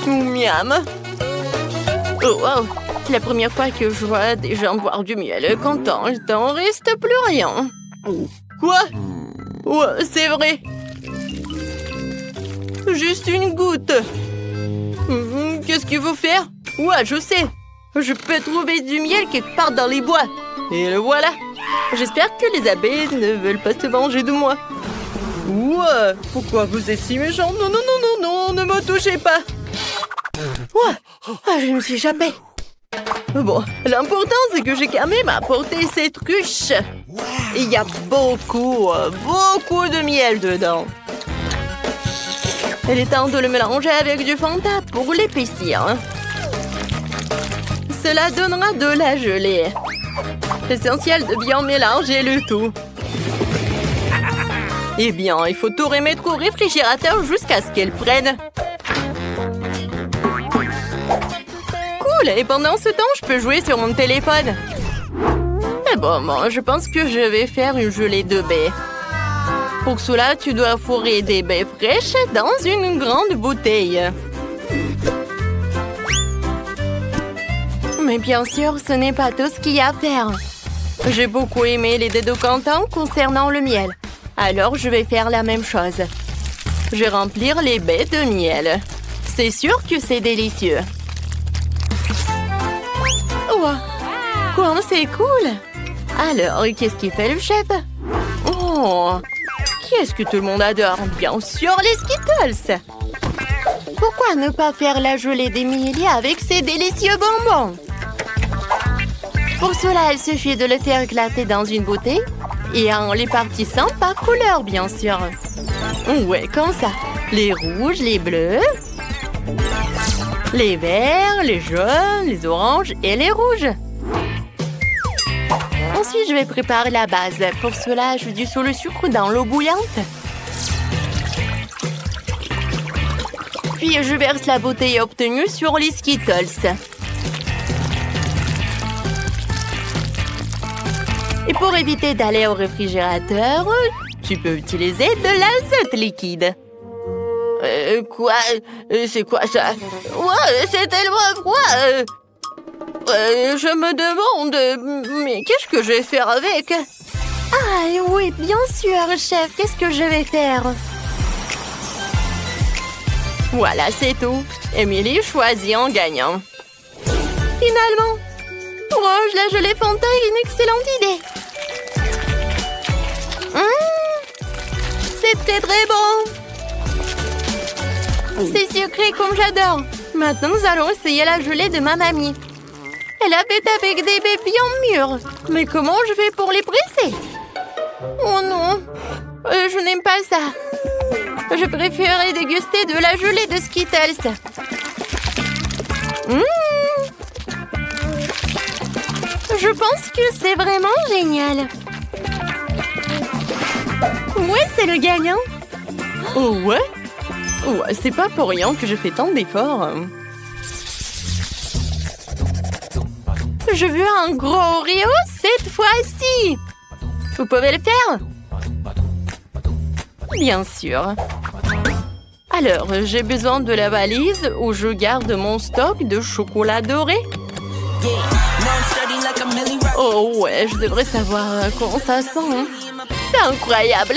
Miam. Oh, wow. C'est la première fois que je vois des gens boire du miel. Content, il t'en reste plus rien. Quoi? Ouais, c'est vrai. Juste une goutte. Qu'est-ce qu'il faut faire? Ouais, je sais. Je peux trouver du miel quelque part dans les bois. Et le voilà. J'espère que les abeilles ne veulent pas se venger de moi. Ouais, pourquoi vous êtes si méchant? Non, non, non, non, non, ne me touchez pas. Ouais, je me suis échappée. Bon, l'important c'est que j'ai quand même apporté cette ruche. Et il y a beaucoup de miel dedans. Il est temps de le mélanger avec du Fanta pour l'épaissir. Cela donnera de la gelée. Essentiel de bien mélanger le tout. Eh bien, il faut tout remettre au réfrigérateur jusqu'à ce qu'elle prenne. Cool! Et pendant ce temps, je peux jouer sur mon téléphone. Mais bon, je pense que je vais faire une gelée de baies. Pour cela, tu dois fourrer des baies fraîches dans une grande bouteille. Mais bien sûr, ce n'est pas tout ce qu'il y a à faire. J'ai beaucoup aimé les dés de Quentin concernant le miel. Alors, je vais faire la même chose. Je vais remplir les baies de miel. C'est sûr que c'est délicieux. Wow. Quoi, c'est cool. Alors, qu'est-ce qu'il fait le chef? Oh, qu'est-ce que tout le monde adore? Bien sûr, les Skittles. Pourquoi ne pas faire la gelée d'Emilie avec ces délicieux bonbons? Pour cela, il suffit de le faire éclater dans une bouteille et en les partissant par couleur, bien sûr. Ouais, comme ça. Les rouges, les bleus. Les verts, les jaunes, les oranges et les rouges. Ensuite, je vais préparer la base. Pour cela, je dissout le sucre dans l'eau bouillante. Puis, je verse la bouteille obtenue sur les Skittles. Et pour éviter d'aller au réfrigérateur, tu peux utiliser de l'azote liquide. Quoi? C'est quoi ça? Ouais, c'est tellement froid! Je me demande, mais qu'est-ce que je vais faire avec? Ah oui, bien sûr, chef, qu'est-ce que je vais faire? Voilà, c'est tout. Emily choisit en gagnant. Finalement, Rouge, la gelée Fanta est une excellente idée. C'était très bon. C'est sucré comme j'adore. Maintenant, nous allons essayer la gelée de ma mamie. Elle a fait avec des pépins mûrs. Mais comment je fais pour les presser? Oh non, je n'aime pas ça. Je préférerais déguster de la gelée de Skittles. Je pense que c'est vraiment génial. Ouais, c'est le gagnant. Oh ouais? Ouais, c'est pas pour rien que je fais tant d'efforts. Je veux un gros Oreo cette fois-ci. Vous pouvez le faire? Bien sûr. Alors, j'ai besoin de la valise où je garde mon stock de chocolat doré. Oh ouais, je devrais savoir comment ça sent. C'est incroyable.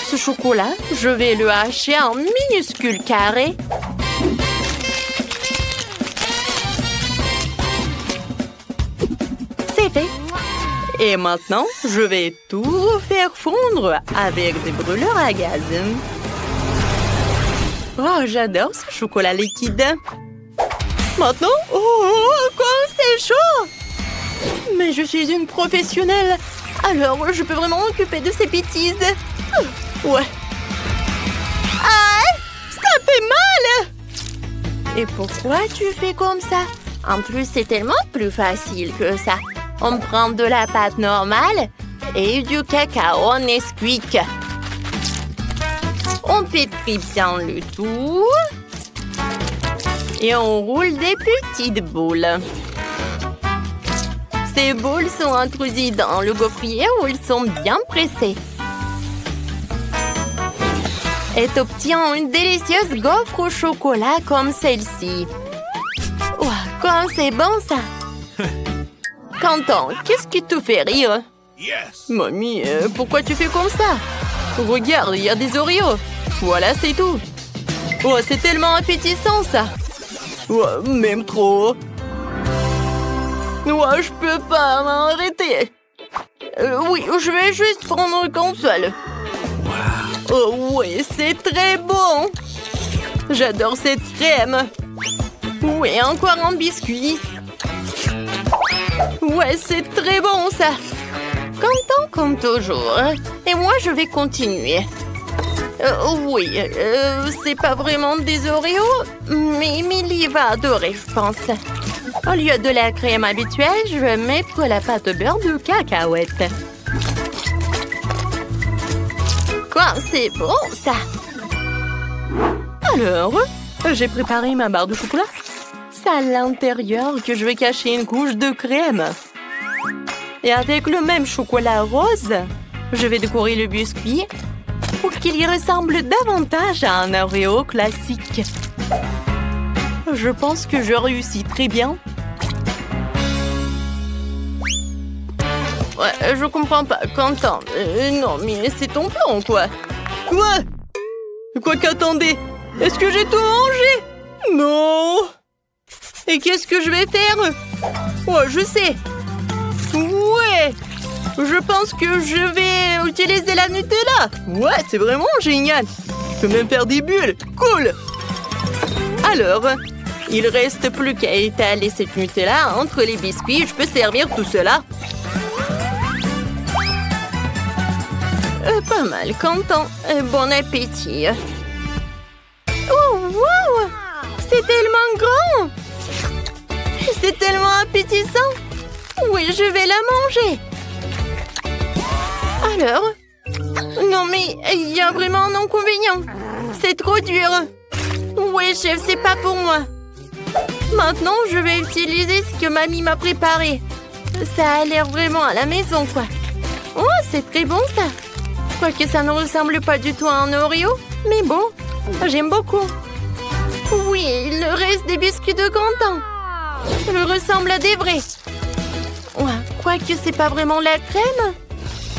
Ce chocolat, je vais le hacher en minuscules carrés. C'est fait. Et maintenant, je vais tout faire fondre avec des brûleurs à gaz. Oh, j'adore ce chocolat liquide. Maintenant, comme c'est chaud! Mais je suis une professionnelle, alors je peux vraiment m'occuper de ces bêtises. Ouais. Ah, ça fait mal! Et pourquoi tu fais comme ça? En plus, c'est tellement plus facile que ça. On prend de la pâte normale et du cacao Nesquik. On pétrit bien le tout. Et on roule des petites boules. Ces boules sont introduites dans le gaufrier où ils sont bien pressés. Et obtient une délicieuse gaufre au chocolat comme celle-ci. Wow, comme c'est bon ça! Quentin, qu'est-ce qui te fait rire? Mamie, pourquoi tu fais comme ça? Regarde, il y a des Oreos. Voilà, c'est tout. Oh, c'est tellement appétissant ça. Ouais, même trop. Ouais, je peux pas m'arrêter. Oui, je vais juste prendre une console. Oh oui, c'est très bon. J'adore cette crème. Oui, encore un biscuit. Ouais, c'est très bon ça. Content comme toujours. Et moi, je vais continuer. Oui, c'est pas vraiment des Oreos, mais Emily va adorer, je pense. Au lieu de la crème habituelle, je vais mettre la pâte beurre de cacahuète. Quoi, c'est bon ça? Alors, j'ai préparé ma barre de chocolat. C'est à l'intérieur que je vais cacher une couche de crème. Et avec le même chocolat rose, je vais décorer le biscuit pour qu'il y ressemble davantage à un Oreo classique. Je pense que je réussis très bien. Ouais, je comprends pas, Quentin. Non, mais c'est ton plan, quoi. Quoi? Quoi qu'attendez? Est-ce que j'ai tout mangé? Non. Et qu'est-ce que je vais faire? Ouais, je sais. Ouais. Je pense que je vais utiliser la Nutella. Ouais, c'est vraiment génial. Je peux même faire des bulles. Cool. Alors, il reste plus qu'à étaler cette Nutella entre les biscuits. Je peux servir tout cela. Pas mal, Quentin. Bon appétit. Oh, wow! C'est tellement grand! C'est tellement appétissant! Oui, je vais la manger! Alors? Non, mais il y a vraiment un inconvénient. C'est trop dur. Oui, chef, c'est pas pour moi. Maintenant, je vais utiliser ce que mamie m'a préparé. Ça a l'air vraiment à la maison, quoi. Oh, c'est très bon, ça. Quoique ça ne ressemble pas du tout à un Oreo. Mais bon, j'aime beaucoup. Oui, il reste des biscuits de Quentin. Ils ressemblent à des vrais. Ouais, quoique c'est pas vraiment la crème.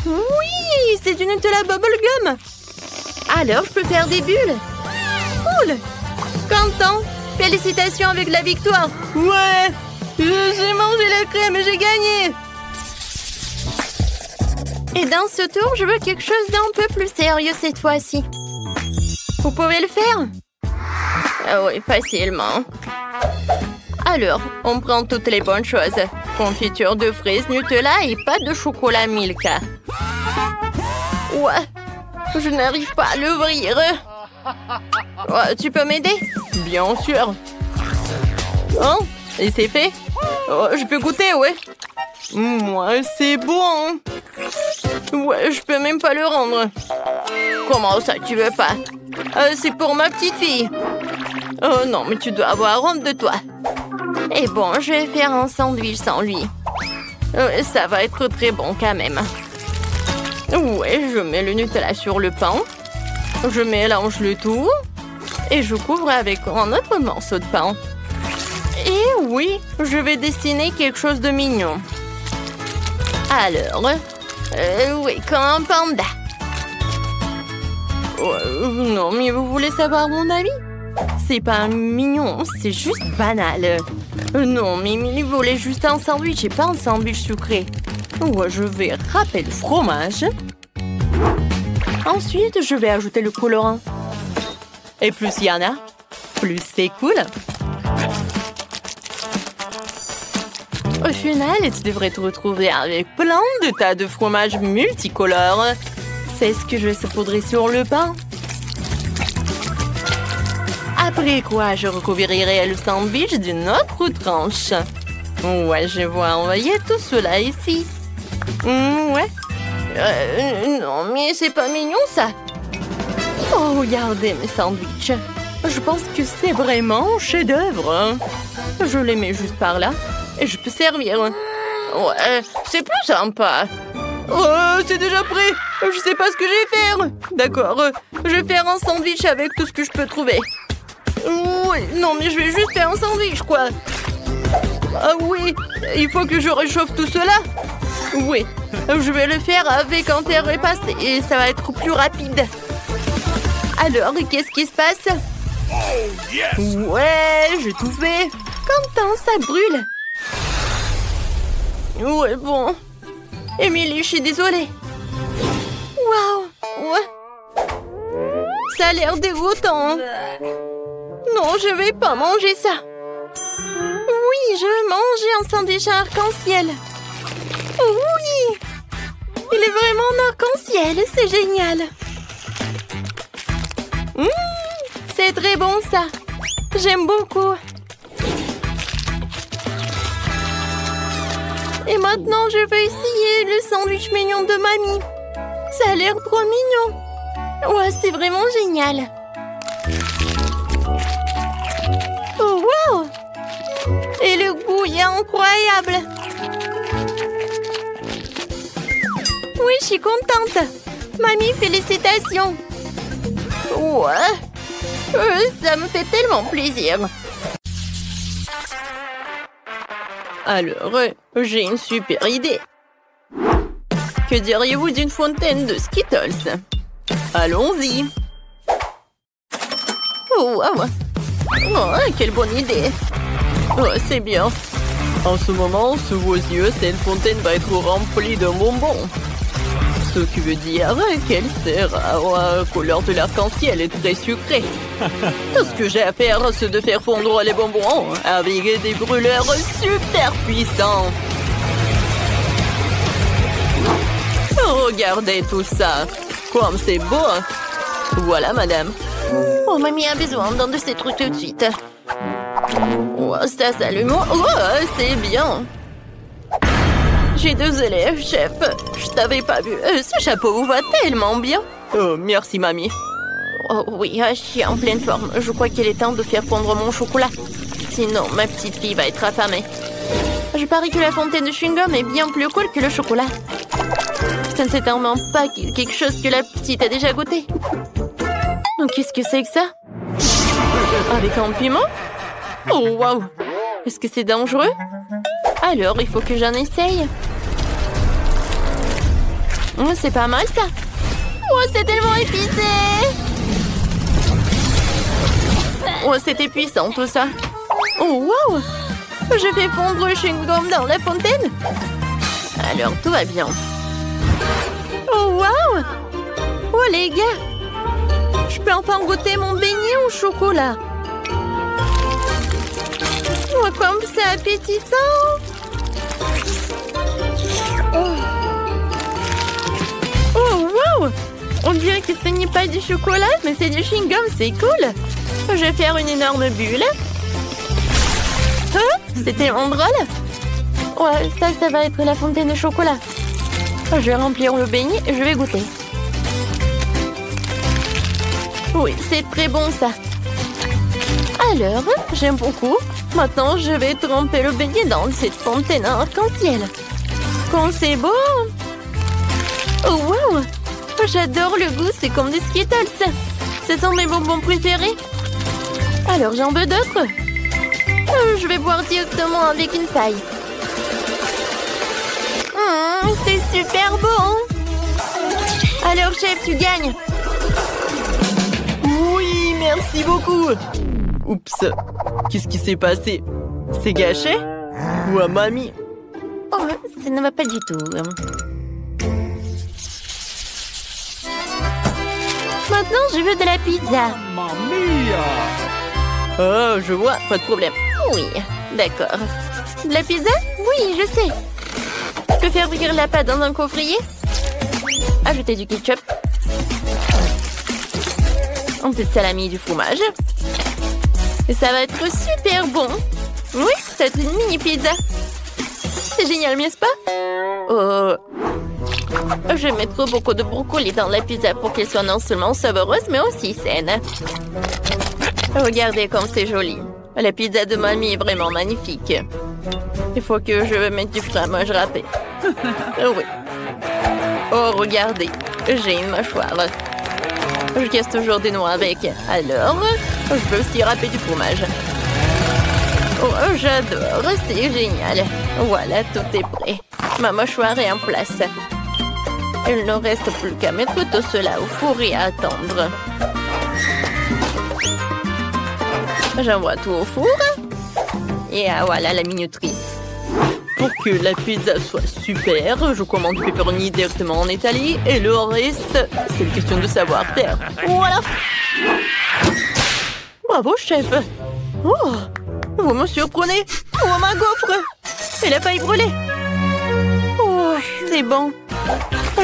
Oui, c'est du Nutella bubblegum. Alors, je peux faire des bulles. Cool. Quentin, félicitations avec la victoire. Ouais, j'ai mangé la crème et j'ai gagné. Et dans ce tour, je veux quelque chose d'un peu plus sérieux cette fois-ci. Vous pouvez le faire? Ah oui, facilement. Alors, on prend toutes les bonnes choses. Confiture de fraises, Nutella et pas de chocolat Milka. Ouais, je n'arrive pas à l'ouvrir. Ouais, tu peux m'aider? Bien sûr. Oh, et c'est fait? Oh, je peux goûter, ouais. Ouais, c'est bon. Ouais, je peux même pas le rendre. Comment ça, tu veux pas? C'est pour ma petite fille. Oh non, mais tu dois avoir honte de toi. Et bon, je vais faire un sandwich sans lui. Ça va être très bon quand même. Ouais, je mets le Nutella sur le pain. Je mélange le tout. Et je couvre avec un autre morceau de pain. Et oui, je vais dessiner quelque chose de mignon. Alors, oui, comme un panda. Non, mais vous voulez savoir mon avis? C'est pas mignon, c'est juste banal. Non, mais il voulait juste un sandwich et pas un sandwich sucré. Ouais, je vais râper le fromage. Ensuite, je vais ajouter le colorant. Et plus il y en a, plus c'est cool. Au final, tu devrais te retrouver avec plein de tas de fromages multicolores. C'est ce que je vais saupoudrer sur le pain. Après quoi, je recouvrirai le sandwich d'une autre tranche. Ouais, je vais envoyer tout cela ici. Ouais. Non, mais c'est pas mignon, ça. Oh, regardez mes sandwichs. Je pense que c'est vraiment un chef-d'œuvre. Je les mets juste par là et je peux servir. Ouais, c'est plus sympa. Oh, c'est déjà prêt. Je sais pas ce que je vais faire. D'accord, je vais faire un sandwich avec tout ce que je peux trouver. Oui, non, mais je vais juste faire un sandwich, quoi. Ah oui, il faut que je réchauffe tout cela. Oui, je vais le faire avec un terre repassé et ça va être plus rapide. Alors, qu'est-ce qui se passe? Ouais, j'ai tout fait. Quentin, ça brûle. Ouais, bon. Émilie, je suis désolée. Waouh, ouais. Ça a l'air dégoûtant. Non, je vais pas manger ça. Oui, je veux manger un sandwich arc-en-ciel. Oui, il est vraiment en arc-en-ciel, c'est génial. C'est très bon ça. J'aime beaucoup. Et maintenant, je vais essayer le sandwich mignon de mamie. Ça a l'air trop mignon. Ouais, c'est vraiment génial. Oh, wow! Et le goût est incroyable. Oui, je suis contente. Mamie, félicitations. Ouais. Ça me fait tellement plaisir. Alors, j'ai une super idée. Que diriez-vous d'une fontaine de Skittles? Allons-y. Oh, wow. Oh, quelle bonne idée. Oh, c'est bien. En ce moment, sous vos yeux, cette fontaine va être remplie de bonbons. Ce qui veut dire qu'elle sera couleur de l'arc-en-ciel et très sucrée. Tout ce que j'ai à faire, c'est de faire fondre les bonbons avec des brûleurs super puissants. Regardez tout ça. Comme c'est beau. Voilà, madame. Oh, mamie a besoin d'un de ces trucs tout de suite. Oh, ça s'allume. Oh, c'est bien. J'ai 2 élèves, chef. Je t'avais pas vu. Ce chapeau vous va tellement bien. Oh, merci, mamie. Oh oui, je suis en pleine forme. Je crois qu'il est temps de faire fondre mon chocolat. Sinon, ma petite fille va être affamée. Je parie que la fontaine de chewing-gum est bien plus cool que le chocolat. Ça ne certainement pas quelque chose que la petite a déjà goûté. Donc, qu'est-ce que c'est que ça? Avec un piment? Oh, waouh! Est-ce que c'est dangereux? Alors, il faut que j'en essaye. Oh, c'est pas mal, ça. Oh, c'est tellement épicé! Oh, c'était puissant, tout ça. Oh, waouh! Je fais fondre le chewing-gum dans la fontaine. Alors, tout va bien. Oh, waouh! Oh, les gars! Je peux enfin goûter mon beignet au chocolat. Oh, comme c'est appétissant! Oh, wow! On dirait que ce n'est pas du chocolat, mais c'est du chewing-gum, c'est cool! Je vais faire une énorme bulle. Oh, c'est tellement drôle! Ouais, ça va être la fontaine de chocolat. Je vais remplir le beignet et je vais goûter. Oui, c'est très bon, ça. Alors, j'aime beaucoup. Maintenant, je vais tremper le beignet dans cette fontaine arc-en-ciel. Quand c'est beau! Oh, wow! J'adore le goût, c'est comme des Skittles. Ce sont mes bonbons préférés. Alors, j'en veux d'autres. Je vais boire directement avec une paille. C'est super bon! Alors, chef, tu gagnes. Oui, merci beaucoup. Oups, qu'est-ce qui s'est passé? C'est gâché? Ou à mamie? Oh, ça ne va pas du tout. Maintenant, je veux de la pizza. Oh, je vois, pas de problème. Oui, d'accord. De la pizza? Oui, je sais. Je peux faire cuire la pâte dans un coffrier. Ajouter du ketchup. Un peu de salami et du fromage. Et ça va être super bon. Oui, c'est une mini pizza. C'est génial, n'est-ce pas? Oh. Je vais mettre beaucoup de brocoli dans la pizza pour qu'elle soit non seulement savoureuse, mais aussi saine. Regardez comme c'est joli. La pizza de mamie est vraiment magnifique. Il faut que je mette du fromage râpé. Oui. Oh, regardez. J'ai une mâchoire. Je casse toujours des noix avec. Alors, je peux aussi râper du fromage. Oh, j'adore. C'est génial. Voilà, tout est prêt. Ma mâchoire est en place. Il ne reste plus qu'à mettre tout cela au four et à attendre. J'envoie tout au four. Et voilà la minuterie. Pour que la pizza soit super, je commande du pepperoni directement en Italie et le reste, c'est une question de savoir-faire. Voilà. Bravo, chef. Oh, vous me surprenez. Oh, ma gaufre. Elle a failli brûler. Oh, c'est bon.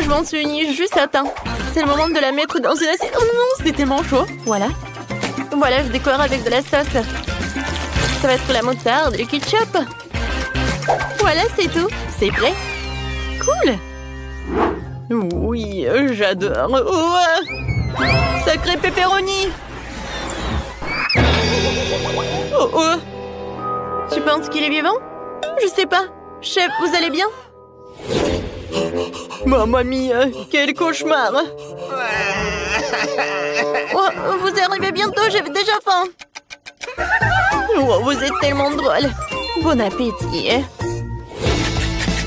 Je m'en suis juste à temps. C'est le moment de la mettre dans une assiette. Oh non, c'est tellement chaud. Voilà. Voilà, je décore avec de la sauce. Ça va être la moutarde, le ketchup. Voilà, c'est tout. C'est prêt. Cool. Oui, j'adore. Oh, sacré pepperoni. Oh, oh. Tu penses qu'il est vivant? Je sais pas. Chef, vous allez bien? Mamma mia, quel cauchemar. Oh, vous arrivez bientôt, j'ai déjà faim. Oh, vous êtes tellement drôle. Bon appétit.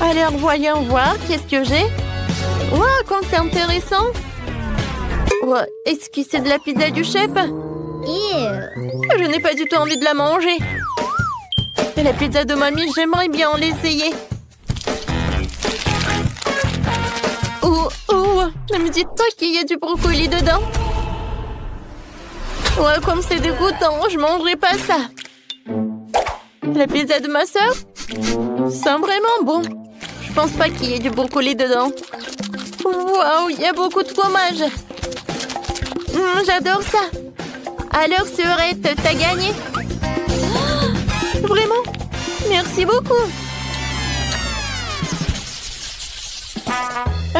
Alors, voyons voir, qu'est-ce que j'ai? Wow, comme c'est intéressant. Oh, est-ce que c'est de la pizza du chef? Je n'ai pas du tout envie de la manger. Et la pizza de mamie, j'aimerais bien l'essayer. Oh, ne me dites pas qu'il y a du brocoli dedans. Ouais, comme c'est dégoûtant, je mangerai pas ça. La pizza de ma sœur sent vraiment bon. Je pense pas qu'il y ait du brocoli dedans. Waouh, il y a beaucoup de fromage. J'adore ça. Alors, Sœurette, t'as gagné. Merci beaucoup.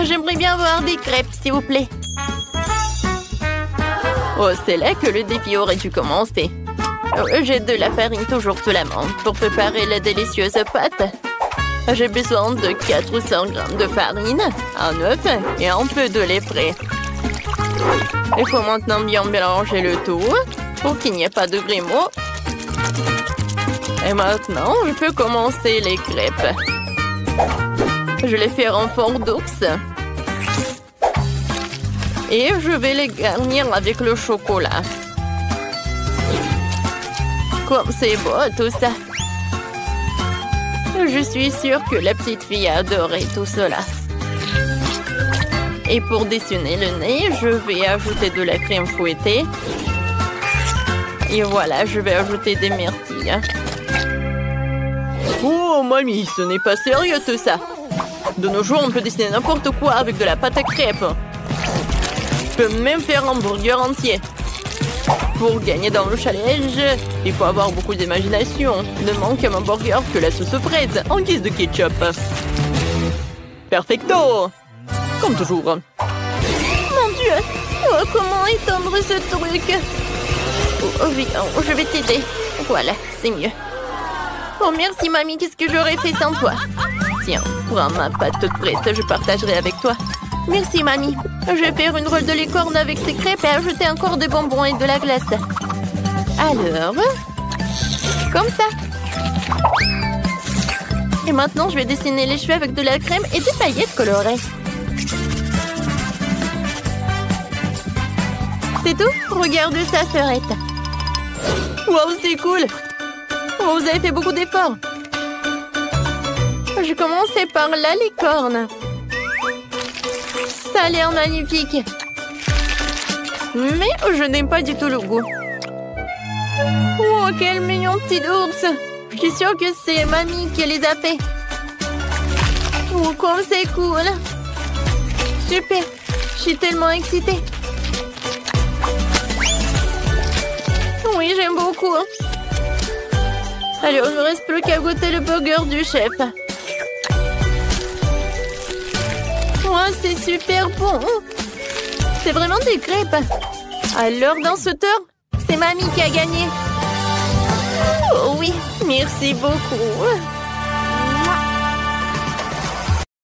J'aimerais bien voir des crêpes, s'il vous plaît. Oh, c'est là que le défi aurait dû commencer. J'ai de la farine toujours sous la main pour préparer la délicieuse pâte. J'ai besoin de 400 grammes de farine, un œuf et un peu de lait frais. Il faut maintenant bien mélanger le tout pour qu'il n'y ait pas de grumeaux. Et maintenant, je peux commencer les crêpes. Je les fais en forme d'ours. Et je vais les garnir avec le chocolat. Comme c'est beau tout ça. Je suis sûre que la petite fille a adoré tout cela. Et pour dessiner le nez, je vais ajouter de la crème fouettée. Et voilà, je vais ajouter des myrtilles. Oh, mamie, ce n'est pas sérieux tout ça. De nos jours, on peut dessiner n'importe quoi avec de la pâte à crêpes. Je peux même faire un burger entier. Pour gagner dans le challenge, il faut avoir beaucoup d'imagination. Ne manque à mon burger que la sauce fraise en guise de ketchup. Perfecto! Comme toujours. Mon Dieu! Oh, comment étendre ce truc? Oh, oui, oh, je vais t'aider. Voilà, c'est mieux. Oh, merci, mamie. Qu'est-ce que j'aurais fait sans toi? Tiens, prends ma pâte toute prête. Je partagerai avec toi. Merci, mamie. Je vais faire une rôle de licorne avec ces crêpes et ajouter encore des bonbons et de la glace. Alors, comme ça. Et maintenant, je vais dessiner les cheveux avec de la crème et des paillettes colorées. C'est tout? Regarde ça, sœurette. Wow, c'est cool! Oh, vous avez fait beaucoup d'efforts. Je commençais par la licorne. Ça a l'air magnifique. Mais je n'aime pas du tout le goût. Oh, quel mignon petit ours. Je suis sûre que c'est mamie qui les a fait. Oh, comme c'est cool. Super. Je suis tellement excitée. Oui, j'aime beaucoup. Alors, il ne me reste plus qu'à goûter le burger du chef. Oh, c'est super bon. C'est vraiment des crêpes. Alors, dans ce tour, c'est mamie qui a gagné. Oh oui, merci beaucoup.